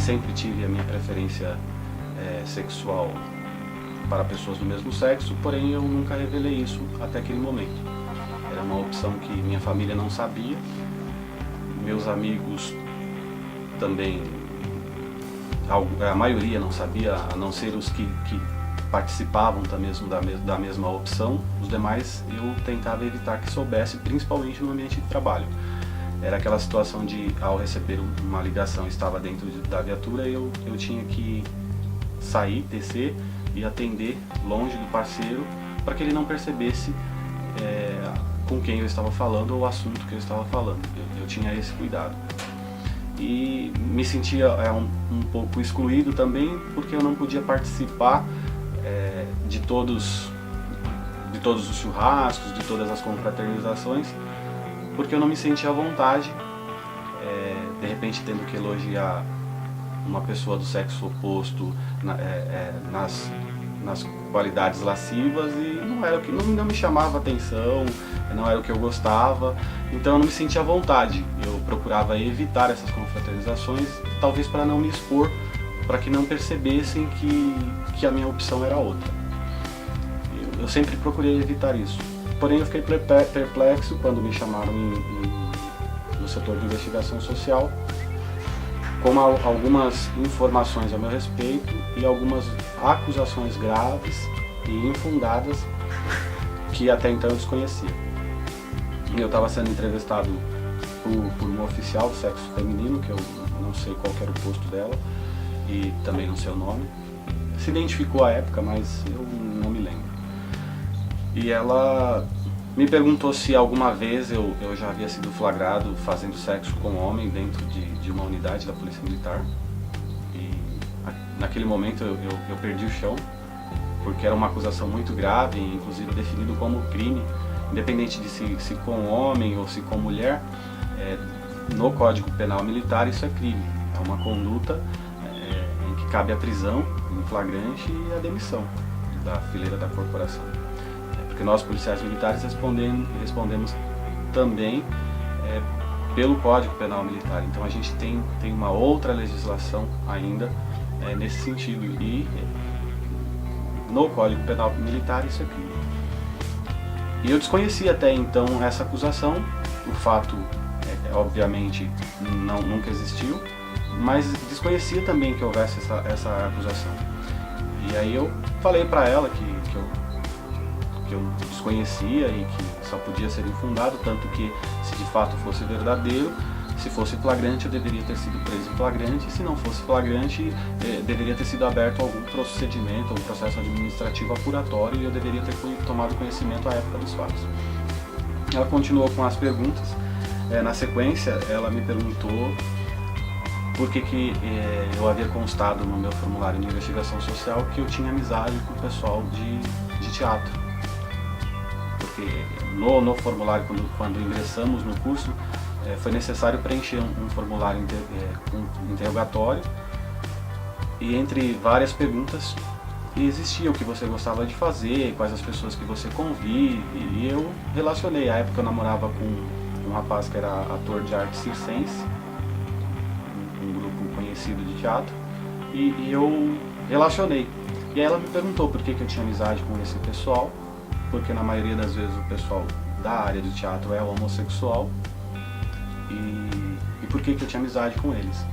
sempre tive a minha preferência sexual para pessoas do mesmo sexo, porém eu nunca revelei isso até aquele momento. Era uma opção que minha família não sabia, meus amigos também, a maioria não sabia, a não ser os que participavam da mesma opção. Os demais eu tentava evitar que soubesse, principalmente no ambiente de trabalho. Era aquela situação de, ao receber uma ligação, estava dentro da viatura, eu tinha que sair, descer e atender longe do parceiro, para que ele não percebesse com quem eu estava falando ou o assunto que eu estava falando. Eu tinha esse cuidado. E me sentia um pouco excluído também, porque eu não podia participar de todos os churrascos, de todas as confraternizações, porque eu não me sentia à vontade, de repente tendo que elogiar uma pessoa do sexo oposto nas qualidades lascivas, e não era o que não me chamava atenção, não era o que eu gostava, então eu não me sentia à vontade. Eu procurava evitar essas confraternizações, talvez para não me expor, para que não percebessem que a minha opção era outra. Eu sempre procurei evitar isso. Porém eu fiquei perplexo quando me chamaram no setor de investigação social, com algumas informações a meu respeito e algumas acusações graves e infundadas que até então eu desconhecia. Eu estava sendo entrevistado por uma oficial do sexo feminino, que eu não sei qual que era o posto dela e também não sei o nome. Se identificou à época, mas eu não me lembro. E ela me perguntou se alguma vez eu já havia sido flagrado fazendo sexo com homem dentro de uma unidade da Polícia Militar. E naquele momento eu perdi o chão, porque era uma acusação muito grave, inclusive definido como crime, independente de se com homem ou se com mulher. No Código Penal Militar isso é crime, é uma conduta em que cabe a prisão em flagrante e a demissão da fileira da corporação. Porque nós, policiais militares, respondemos também pelo Código Penal Militar. Então a gente tem uma outra legislação ainda nesse sentido. E no Código Penal Militar isso é crime. E eu desconhecia até então essa acusação. O fato, obviamente, nunca existiu, mas desconhecia também que houvesse essa acusação. E aí eu falei para ela que eu desconhecia e que só podia ser infundado, tanto que, se de fato fosse verdadeiro, se fosse flagrante, eu deveria ter sido preso em flagrante, e se não fosse flagrante, deveria ter sido aberto algum procedimento, algum processo administrativo apuratório, e eu deveria ter tomado conhecimento à época dos fatos. Ela continuou com as perguntas. Na sequência, ela me perguntou por que eu havia constado no meu formulário de investigação social que eu tinha amizade com o pessoal de teatro. Porque no formulário, quando ingressamos no curso, foi necessário preencher um formulário interrogatório, e entre várias perguntas existia o que você gostava de fazer, quais as pessoas que você convive, e eu relacionei. À época eu namorava com um rapaz que era ator de arte circense, um grupo conhecido de teatro, e eu relacionei. E aí ela me perguntou por que eu tinha amizade com esse pessoal, porque na maioria das vezes o pessoal da área do teatro é homossexual, e por que eu tinha amizade com eles.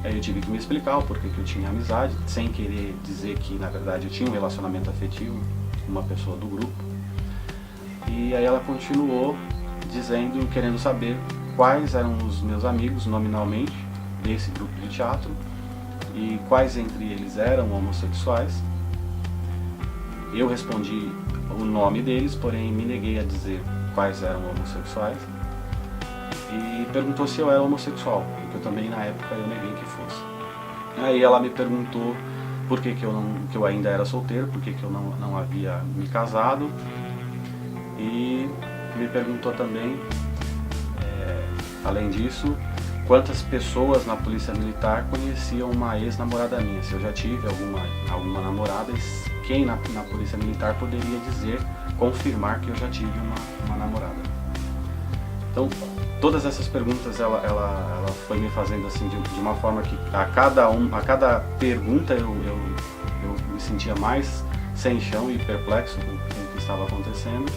Aí eu tive que me explicar o porquê que eu tinha amizade, sem querer dizer que na verdade eu tinha um relacionamento afetivo com uma pessoa do grupo. E aí ela continuou dizendo, querendo saber quais eram os meus amigos nominalmente desse grupo de teatro e quais entre eles eram homossexuais. Eu respondi o nome deles, porém me neguei a dizer quais eram homossexuais, e perguntou se eu era homossexual, porque eu também na época eu neguei que fosse. Aí ela me perguntou por que eu ainda era solteiro, por que eu não havia me casado, e me perguntou também, além disso, quantas pessoas na Polícia Militar conheciam uma ex-namorada minha, se eu já tive alguma namorada, e quem na Polícia Militar poderia dizer, confirmar que eu já tive uma namorada. Então, todas essas perguntas ela foi me fazendo assim de uma forma que a cada pergunta eu me sentia mais sem chão e perplexo com o que estava acontecendo.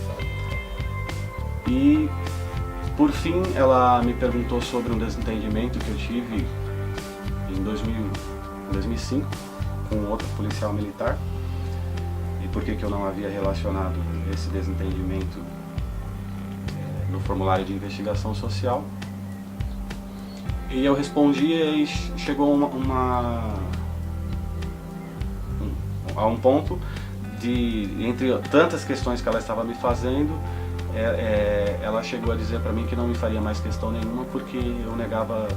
E por fim ela me perguntou sobre um desentendimento que eu tive em 2005 com outro policial militar e por que eu não havia relacionado esse desentendimento no formulário de investigação social. E eu respondi e chegou a um ponto de, entre tantas questões que ela estava me fazendo, ela chegou a dizer para mim que não me faria mais questão nenhuma porque eu negava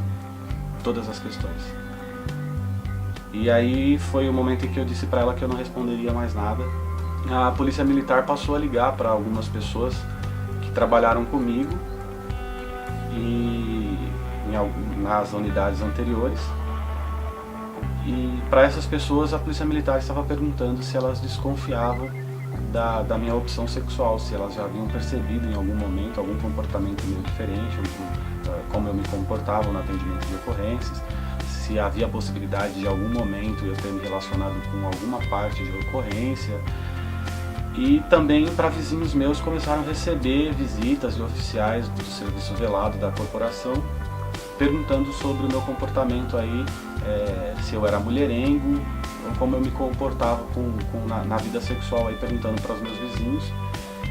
todas as questões. E aí foi o momento em que eu disse para ela que eu não responderia mais nada. A polícia militar passou a ligar para algumas pessoas que trabalharam comigo e nas unidades anteriores. E para essas pessoas a polícia militar estava perguntando se elas desconfiavam da minha opção sexual, se elas já haviam percebido em algum momento algum comportamento meio diferente, como eu me comportava no atendimento de ocorrências, se havia a possibilidade de algum momento eu ter me relacionado com alguma parte de ocorrência. E também para vizinhos meus começaram a receber visitas de oficiais do serviço velado da corporação perguntando sobre o meu comportamento aí, se eu era mulherengo ou como eu me comportava na vida sexual, aí perguntando para os meus vizinhos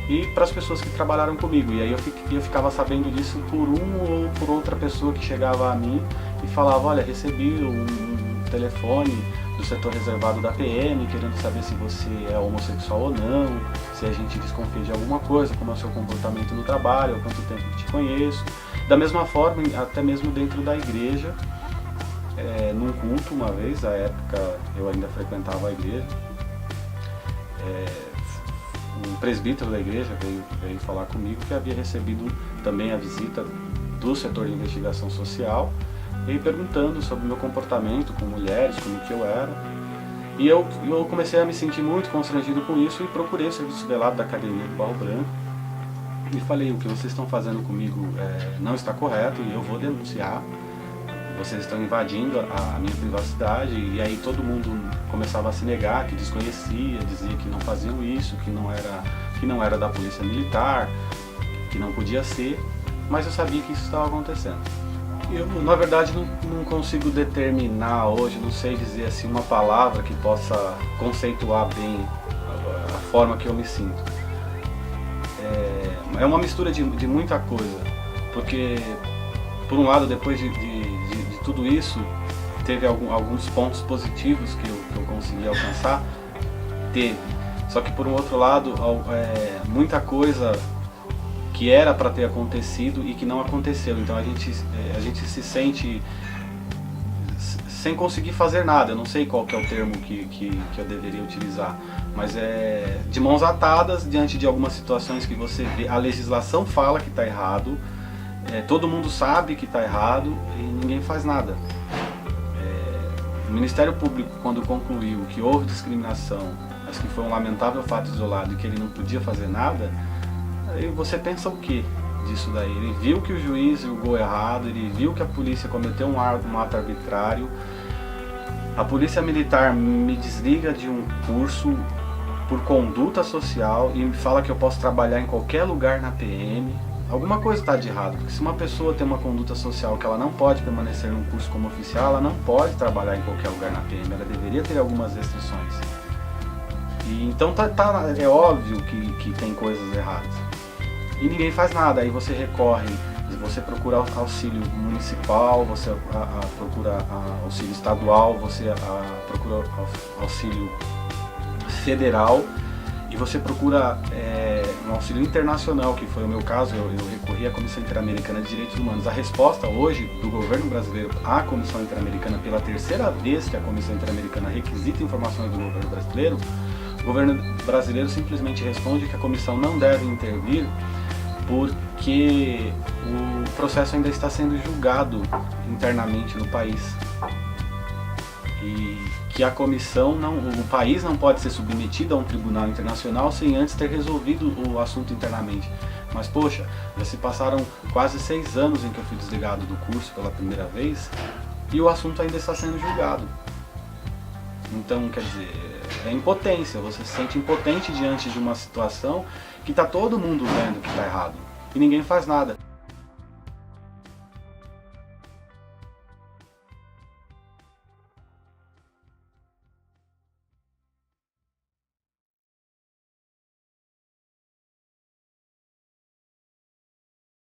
e para as pessoas que trabalharam comigo. E aí eu ficava sabendo disso por ou por outra pessoa que chegava a mim e falava: olha, recebi um telefone do setor reservado da PM querendo saber se você é homossexual ou não, se a gente desconfia de alguma coisa, como é o seu comportamento no trabalho, há quanto tempo que te conheço. Da mesma forma, até mesmo dentro da igreja, num culto uma vez, à época eu ainda frequentava a igreja, um presbítero da igreja veio falar comigo que havia recebido também a visita do setor de investigação social e perguntando sobre o meu comportamento com mulheres, como que eu era. E eu comecei a me sentir muito constrangido com isso e procurei o serviço velado da Academia do Barro Branco e falei: o que vocês estão fazendo comigo não está correto e eu vou denunciar. Vocês estão invadindo a minha privacidade. E aí todo mundo começava a se negar, que desconhecia, dizia que não faziam isso, que não era da polícia militar, que não podia ser, mas eu sabia que isso estava acontecendo. Eu, na verdade, não consigo determinar hoje, não sei dizer assim uma palavra que possa conceituar bem a forma que eu me sinto. É uma mistura de muita coisa, porque, por um lado, depois de tudo isso, teve alguns pontos positivos que eu consegui alcançar, teve. Só que, por um outro lado, muita coisa que era para ter acontecido e que não aconteceu. Então a gente se sente sem conseguir fazer nada. Eu não sei qual que é o termo que eu deveria utilizar, mas de mãos atadas diante de algumas situações que você vê. A legislação fala que está errado, todo mundo sabe que está errado e ninguém faz nada. O Ministério Público, quando concluiu que houve discriminação, mas que foi um lamentável fato isolado e que ele não podia fazer nada, aí você pensa o que disso daí? Ele viu que o juiz julgou errado, ele viu que a polícia cometeu um ato arbitrário, a polícia militar me desliga de um curso por conduta social e me fala que eu posso trabalhar em qualquer lugar na PM. Alguma coisa está de errado, porque se uma pessoa tem uma conduta social que ela não pode permanecer num curso como oficial, ela não pode trabalhar em qualquer lugar na PM, ela deveria ter algumas restrições. E então é óbvio que tem coisas erradas. E ninguém faz nada, aí você recorre, você procura auxílio municipal, você procura auxílio estadual, você procura auxílio federal e você procura um auxílio internacional, que foi o meu caso. Eu recorri à Comissão Interamericana de Direitos Humanos. A resposta hoje do governo brasileiro à Comissão Interamericana, pela terceira vez que a Comissão Interamericana requisita informações do governo brasileiro, o governo brasileiro simplesmente responde que a comissão não deve intervir porque o processo ainda está sendo julgado internamente no país e que a comissão o país não pode ser submetido a um tribunal internacional sem antes ter resolvido o assunto internamente. Mas poxa, já se passaram quase 6 anos em que eu fui desligado do curso pela primeira vez e o assunto ainda está sendo julgado. Então, quer dizer, é impotência, você se sente impotente diante de uma situação que está todo mundo vendo que está errado e ninguém faz nada.